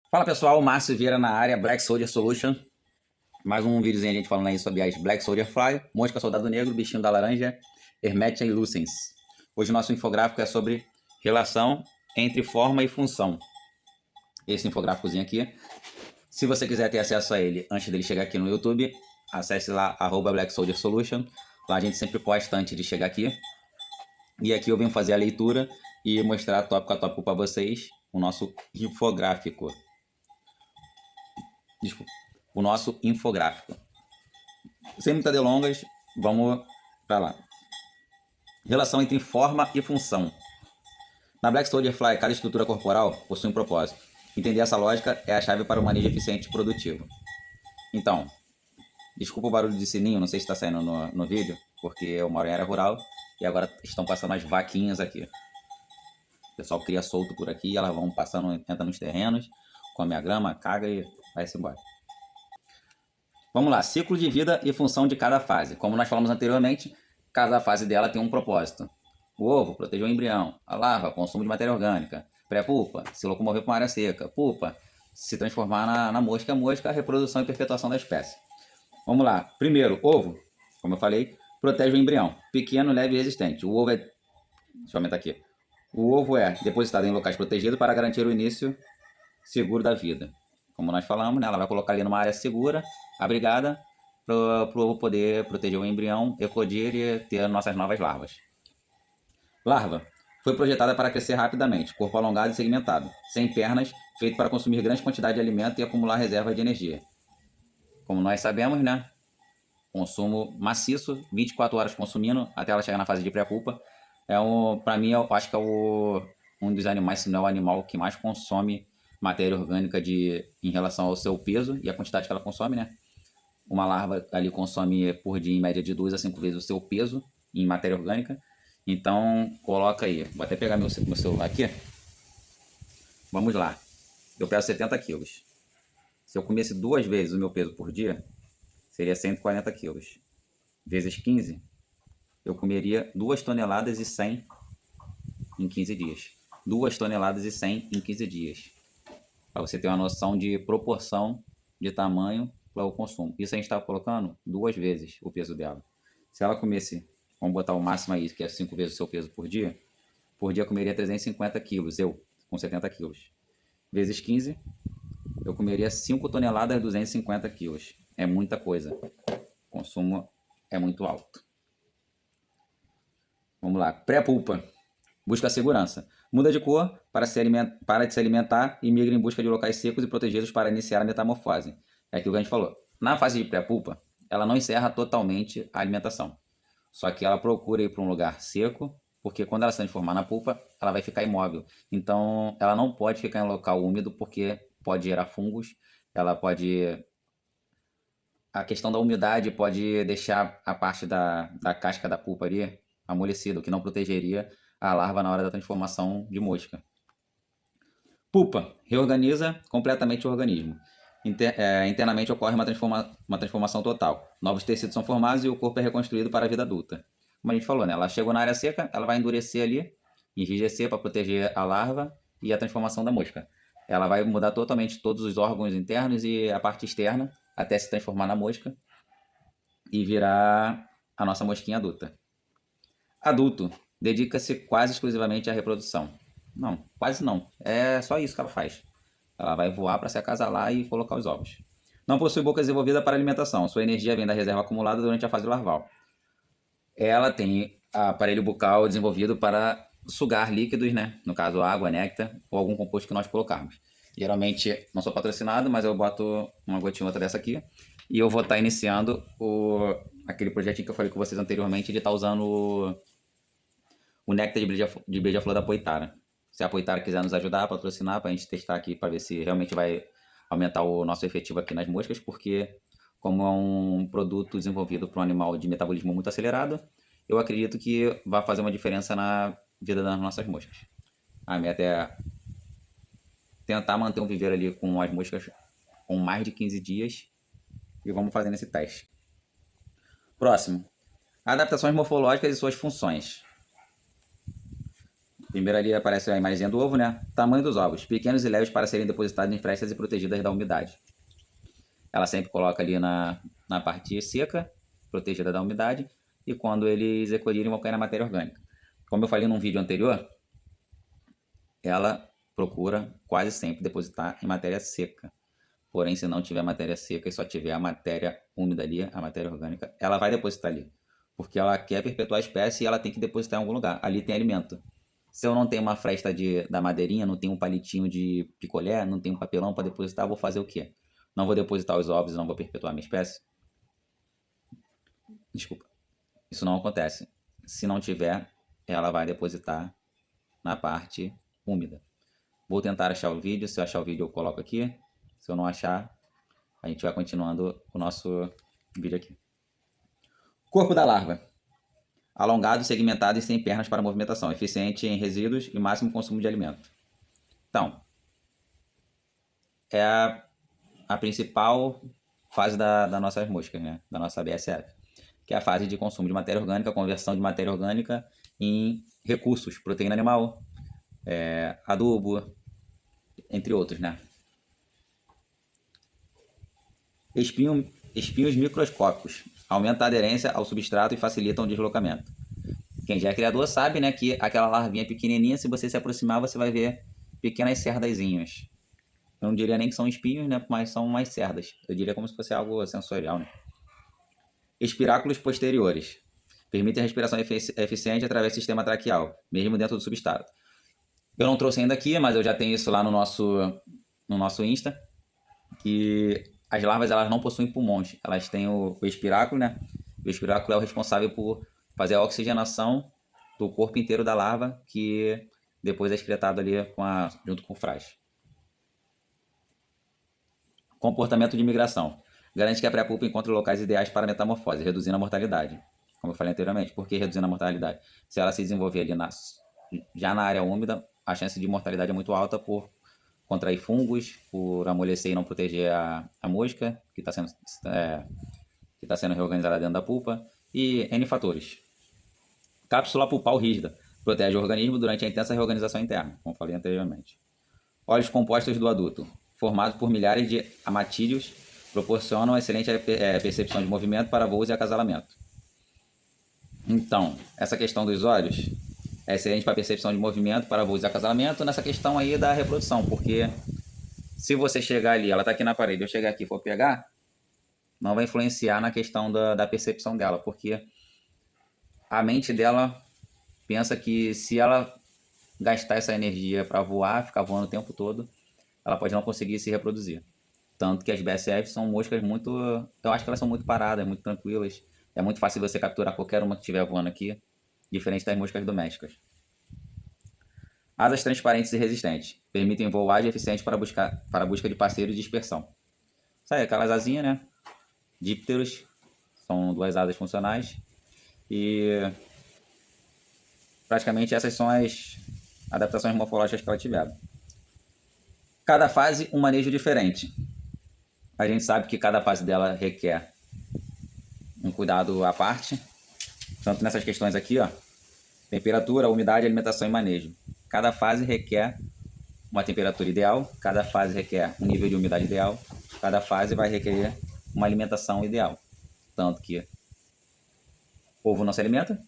Fala pessoal, Márcio Vieira na área, Black Soldier Solution. Mais um videozinho a gente falando aí sobre as Black Soldier Fly, Mosca Soldado Negro, Bichinho da Laranja, Hermetia e Lucens. Hoje o nosso infográfico é sobre relação entre forma e função. Esse infográficozinho aqui, se você quiser ter acesso a ele antes dele chegar aqui no YouTube, acesse lá Black Soldier Solution. Lá a gente sempre posta antes de chegar aqui. E aqui eu venho fazer a leitura e mostrar tópico a tópico para vocês o nosso infográfico. Desculpa, o nosso infográfico. Sem muitas delongas, vamos para lá. Relação entre forma e função. Na Black Soldier Fly, cada estrutura corporal possui um propósito. Entender essa lógica é a chave para o manejo eficiente e produtivo. Então, desculpa o barulho de sininho, não sei se está saindo no vídeo, porque eu moro em área rural e agora estão passando as vaquinhas aqui. O pessoal cria solto por aqui e elas vão passando, entra nos terrenos, come a grama, caga e vai-se embora. Vamos lá, ciclo de vida e função de cada fase. Como nós falamos anteriormente, cada fase dela tem um propósito. O ovo, proteger o embrião. A larva, consumo de matéria orgânica. Pré-pupa, se locomover para uma área seca. Pupa, se transformar na mosca. Mosca, a reprodução e perpetuação da espécie. Vamos lá. Primeiro, ovo, como eu falei, protege o embrião. Pequeno, leve e resistente. O ovo é... Deixa eu aumentar aqui. O ovo é depositado em locais protegidos para garantir o início seguro da vida. Como nós falamos, né, ela vai colocar ali numa área segura, abrigada, para o ovo poder proteger o embrião, eclodir e ter nossas novas larvas. Larva. Foi projetada para crescer rapidamente, corpo alongado e segmentado, sem pernas, feito para consumir grande quantidade de alimento e acumular reservas de energia. Como nós sabemos, né, consumo maciço, 24 horas consumindo, até ela chegar na fase de pré-pupa. Para mim, eu acho que é um dos animais, se não é o animal que mais consome matéria orgânica em relação ao seu peso e a quantidade que ela consome, né? Uma larva ali consome por dia em média de 2 a 5 vezes o seu peso em matéria orgânica. Então, coloca aí. Vou até pegar meu celular aqui. Vamos lá. Eu peso 70 quilos. Se eu comesse 2 vezes o meu peso por dia, seria 140 quilos. Vezes 15, eu comeria 2 toneladas e 100 em 15 dias. 2 toneladas e 100 em 15 dias. Para você ter uma noção de proporção de tamanho para o consumo. Isso a gente está colocando 2 vezes o peso dela. Se ela comesse, vamos botar o máximo aí, que é 5 vezes o seu peso por dia comeria 350 quilos, eu, com 70 quilos. Vezes 15, eu comeria 5 toneladas e 250 quilos. É muita coisa. O consumo é muito alto. Vamos lá. Pré-pulpa. Busca a segurança. Muda de cor para de se alimentar e migra em busca de locais secos e protegidos para iniciar a metamorfose. É aquilo que a gente falou. Na fase de pré-pulpa, ela não encerra totalmente a alimentação. Só que ela procura ir para um lugar seco, porque quando ela se transformar na pulpa, ela vai ficar imóvel. Então, ela não pode ficar em local úmido, porque pode gerar fungos. Ela pode... A questão da umidade pode deixar a parte da casca da pulpa ali amolecida, o que não protegeria a larva na hora da transformação de mosca. Pulpa. Reorganiza completamente o organismo. Internamente ocorre uma transformação total. Novos tecidos são formados e o corpo é reconstruído para a vida adulta. Como a gente falou, né? Ela chegou na área seca, ela vai endurecer ali, enrijecer para proteger a larva e a transformação da mosca. Ela vai mudar totalmente todos os órgãos internos e a parte externa até se transformar na mosca e virar a nossa mosquinha adulta. Adulto. Dedica-se quase exclusivamente à reprodução. Não, quase não. É só isso que ela faz. Ela vai voar para se acasalar e colocar os ovos. Não possui boca desenvolvida para alimentação. Sua energia vem da reserva acumulada durante a fase larval. Ela tem aparelho bucal desenvolvido para sugar líquidos, né? No caso, água, néctar ou algum composto que nós colocarmos. Geralmente, não sou patrocinado, mas eu boto uma gotinha outra dessa aqui. E eu vou estar iniciando aquele projetinho que eu falei com vocês anteriormente de estar usando o néctar de beija-flor da Poitara. Se a Poitara quiser nos ajudar, patrocinar, para a gente testar aqui, para ver se realmente vai aumentar o nosso efetivo aqui nas moscas, porque como é um produto desenvolvido para um animal de metabolismo muito acelerado, eu acredito que vai fazer uma diferença na vida das nossas moscas. A meta é tentar manter um viveiro ali com as moscas com mais de 15 dias e vamos fazendo esse teste. Próximo. Adaptações morfológicas e suas funções. Primeiro ali aparece a imagenzinha do ovo, né? Tamanho dos ovos. Pequenos e leves para serem depositados em frestas e protegidas da umidade. Ela sempre coloca ali na parte seca, protegida da umidade. E quando eles eclodirem, vão cair na matéria orgânica. Como eu falei num vídeo anterior, ela procura quase sempre depositar em matéria seca. Porém, se não tiver matéria seca e só tiver a matéria úmida ali, a matéria orgânica, ela vai depositar ali. Porque ela quer perpetuar a espécie e ela tem que depositar em algum lugar. Ali tem alimento. Se eu não tenho uma fresta da madeirinha, não tenho um palitinho de picolé, não tenho um papelão para depositar, vou fazer o quê? Não vou depositar os ovos, não vou perpetuar a minha espécie? Desculpa. Isso não acontece. Se não tiver, ela vai depositar na parte úmida. Vou tentar achar o vídeo. Se eu achar o vídeo, eu coloco aqui. Se eu não achar, a gente vai continuando o nosso vídeo aqui. Corpo da larva. Alongado, segmentado e sem pernas para movimentação. Eficiente em resíduos e máximo consumo de alimento. Então, é a principal fase das nossas moscas, né? Da nossa BSF. Que é a fase de consumo de matéria orgânica, conversão de matéria orgânica em recursos. Proteína animal, adubo, entre outros, né? Espinhos microscópicos. Aumenta a aderência ao substrato e facilitam o deslocamento. Quem já é criador sabe, né, que aquela larvinha pequenininha, se você se aproximar, você vai ver pequenas cerdazinhas. Eu não diria nem que são espinhos, né, mas são mais cerdas. Eu diria como se fosse algo sensorial, né? Espiráculos posteriores. Permite a respiração eficiente através do sistema traqueal, mesmo dentro do substrato. Eu não trouxe ainda aqui, mas eu já tenho isso lá no nosso Insta, que as larvas elas não possuem pulmões, elas têm o espiráculo, né? O espiráculo é o responsável por fazer a oxigenação do corpo inteiro da larva, que depois é excretado ali junto com o fraz. Comportamento de migração. Garante que a pré-pulpa encontre locais ideais para metamorfose, reduzindo a mortalidade. Como eu falei anteriormente, por que reduzindo a mortalidade? Se ela se desenvolver ali já na área úmida, a chance de mortalidade é muito alta por contrair fungos, por amolecer e não proteger a mosca que está sendo reorganizada dentro da pulpa, e N fatores. Cápsula pulpal rígida. Protege o organismo durante a intensa reorganização interna, como falei anteriormente. Óleos compostos do adulto. Formados por milhares de amatídeos, proporcionam excelente percepção de movimento para voos e acasalamento. Então, essa questão dos óleos é excelente para percepção de movimento para voos e acasalamento nessa questão aí da reprodução, porque se você chegar ali, ela está aqui na parede, eu chegar aqui e for pegar, não vai influenciar na questão da percepção dela, porque a mente dela pensa que se ela gastar essa energia para voar, ficar voando o tempo todo, ela pode não conseguir se reproduzir. Tanto que as BSF são moscas muito... Eu acho que elas são muito paradas, muito tranquilas. É muito fácil você capturar qualquer uma que estiver voando aqui, diferente das moscas domésticas. Asas transparentes e resistentes. Permitem voagem eficiente para a busca de parceiros de dispersão. Isso aí, aquelas asinhas, né? Dípteros. São duas asas funcionais. E praticamente essas são as adaptações morfológicas que ela tiver. Cada fase, um manejo diferente. A gente sabe que cada fase dela requer um cuidado à parte. Tanto nessas questões aqui, ó. Temperatura, umidade, alimentação e manejo. Cada fase requer uma temperatura ideal, cada fase requer um nível de umidade ideal, cada fase vai requerer uma alimentação ideal. Tanto que o ovo não se alimenta,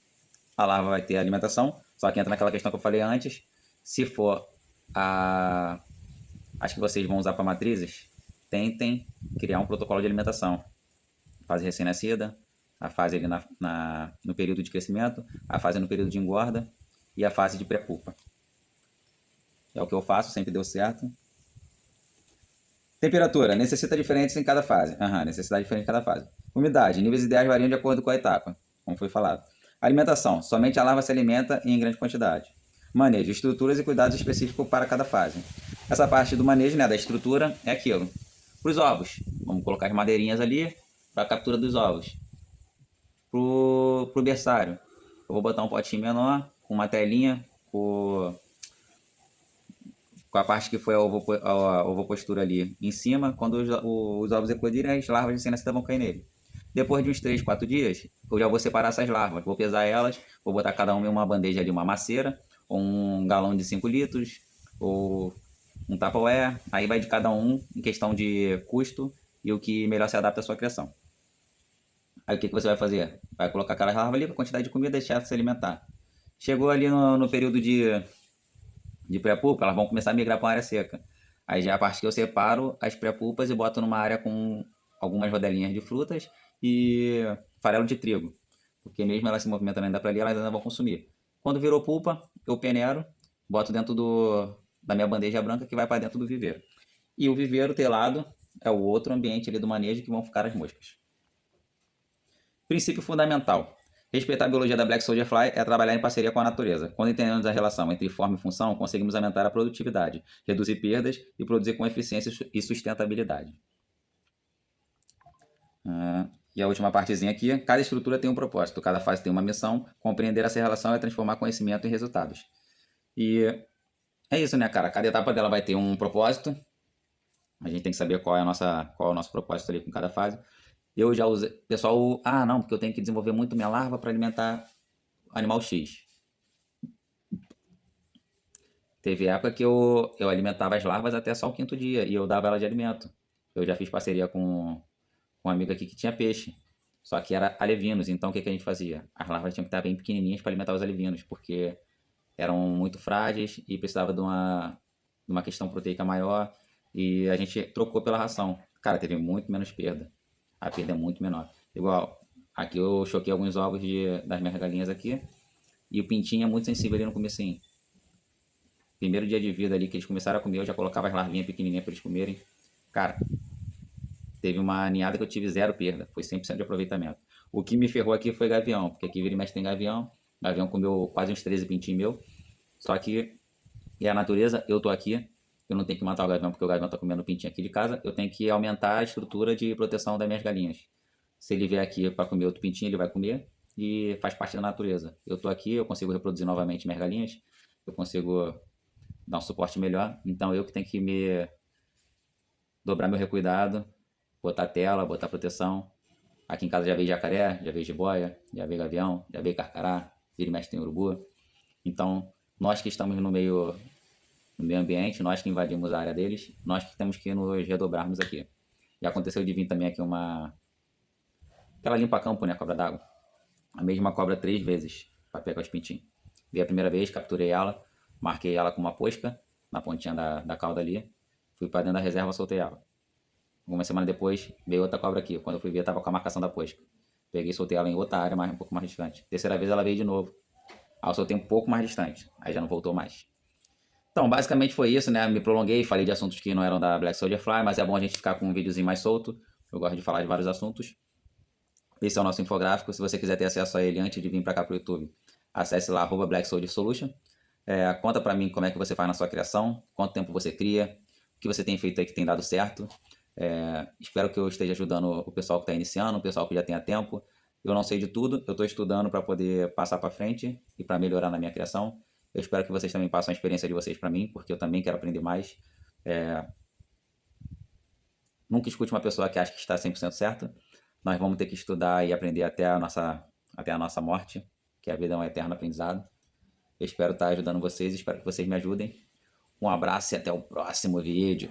a larva vai ter alimentação, só que entra naquela questão que eu falei antes, se for as que vocês vão usar para matrizes, tentem criar um protocolo de alimentação. Fase recém-nascida, a fase ali no período de crescimento, a fase no período de engorda e a fase de pré-pulpa. É o que eu faço, sempre deu certo. Temperatura, necessita diferentes em cada fase. Necessidade diferente em cada fase. Umidade, níveis ideais variam de acordo com a etapa, como foi falado. Alimentação, somente a larva se alimenta em grande quantidade. Manejo, estruturas e cuidados específicos para cada fase. Essa parte do manejo, né, da estrutura, é aquilo. Para os ovos, vamos colocar as madeirinhas ali para a captura dos ovos. Para o berçário, eu vou botar um potinho menor, com uma telinha, com a parte que foi a ovopostura ali em cima. Quando os ovos eclodirem, as larvas recém-nascidas vão cair nele. Depois de uns 3, 4 dias, eu já vou separar essas larvas, vou pesar elas, vou botar cada uma em uma bandeja ali, uma maceira, ou um galão de 5 litros, ou um Tupperware. Aí vai de cada um em questão de custo e o que melhor se adapta à sua criação. Aí o que você vai fazer? Vai colocar aquelas larvas ali para a quantidade de comida e deixar se alimentar. Chegou ali no período de pré-pulpa, elas vão começar a migrar para uma área seca. Aí já é a parte que eu separo as pré-pulpas e boto numa área com algumas rodelinhas de frutas e farelo de trigo. Porque mesmo elas se movimentando ainda para ali, elas ainda vão consumir. Quando virou pulpa, eu peneiro, boto dentro da minha bandeja branca que vai para dentro do viveiro. E o viveiro telado é o outro ambiente ali do manejo que vão ficar as moscas. Princípio fundamental. Respeitar a biologia da Black Soldier Fly é trabalhar em parceria com a natureza. Quando entendemos a relação entre forma e função, conseguimos aumentar a produtividade, reduzir perdas e produzir com eficiência e sustentabilidade. E a última partezinha aqui, cada estrutura tem um propósito, cada fase tem uma missão, compreender essa relação é transformar conhecimento em resultados. E é isso, né, cara? Cada etapa dela vai ter um propósito, a gente tem que saber qual é o nosso propósito ali com cada fase. Eu já usei, pessoal, não, porque eu tenho que desenvolver muito minha larva para alimentar animal X. Teve época que eu alimentava as larvas até só o 5º dia e eu dava ela de alimento. Eu já fiz parceria com um amigo aqui que tinha peixe, só que era alevinos, então o que a gente fazia? As larvas tinham que estar bem pequenininhas para alimentar os alevinos, porque eram muito frágeis e precisava de uma questão proteica maior e a gente trocou pela ração. Cara, teve muito menos perda. A perda é muito menor. Igual, aqui eu choquei alguns ovos das minhas galinhas aqui e o pintinho é muito sensível ali no comecinho. Primeiro dia de vida ali que eles começaram a comer, eu já colocava as larvinhas pequenininhas para eles comerem. Cara, teve uma ninhada que eu tive 0 perda, foi 100% de aproveitamento. O que me ferrou aqui foi gavião, porque aqui vira e mexe tem gavião. Gavião comeu quase uns 13 pintinhos meu. Só que é a natureza, eu tô aqui, eu não tenho que matar o gavião porque o gavião tá comendo pintinho aqui de casa, eu tenho que aumentar a estrutura de proteção das minhas galinhas. Se ele vier aqui para comer outro pintinho, ele vai comer e faz parte da natureza. Eu tô aqui, eu consigo reproduzir novamente minhas galinhas, eu consigo dar um suporte melhor, então eu que tenho que me dobrar meu recuidado, botar tela, botar proteção. Aqui em casa já veio jacaré, já veio jiboia, já veio gavião, já veio carcará, vira e mexe tem urubu. Então, nós que estamos no meio ambiente, nós que invadimos a área deles, nós que temos que nos redobrarmos aqui. Já aconteceu de vir também aqui aquela limpa-campo, né, cobra d'água. A mesma cobra 3 vezes para pegar os pintinhos. Veio a primeira vez, capturei ela, marquei ela com uma posca na pontinha da cauda ali, fui para dentro da reserva, soltei ela. Uma semana depois, veio outra cobra aqui. Quando eu fui ver, estava com a marcação da posca. Peguei e soltei ela em outra área, um pouco mais distante. Terceira vez ela veio de novo. Aí eu soltei um pouco mais distante. Aí já não voltou mais. Então, basicamente foi isso, né? Me prolonguei, falei de assuntos que não eram da Black Soldier Fly, mas é bom a gente ficar com um videozinho mais solto. Eu gosto de falar de vários assuntos. Esse é o nosso infográfico. Se você quiser ter acesso a ele antes de vir para cá pro YouTube, acesse lá @Black Soldier Solution. Conta para mim como é que você faz na sua criação, quanto tempo você cria, o que você tem feito aí que tem dado certo. Espero que eu esteja ajudando o pessoal que está iniciando, o pessoal que já tenha tempo. Eu não sei de tudo, eu estou estudando para poder passar para frente e para melhorar na minha criação. Eu espero que vocês também passem a experiência de vocês para mim, porque eu também quero aprender mais. Nunca escute uma pessoa que acha que está 100% certa. Nós vamos ter que estudar e aprender até a nossa morte, que a vida é um eterno aprendizado. Eu espero estar ajudando vocês, espero que vocês me ajudem. Um abraço e até o próximo vídeo.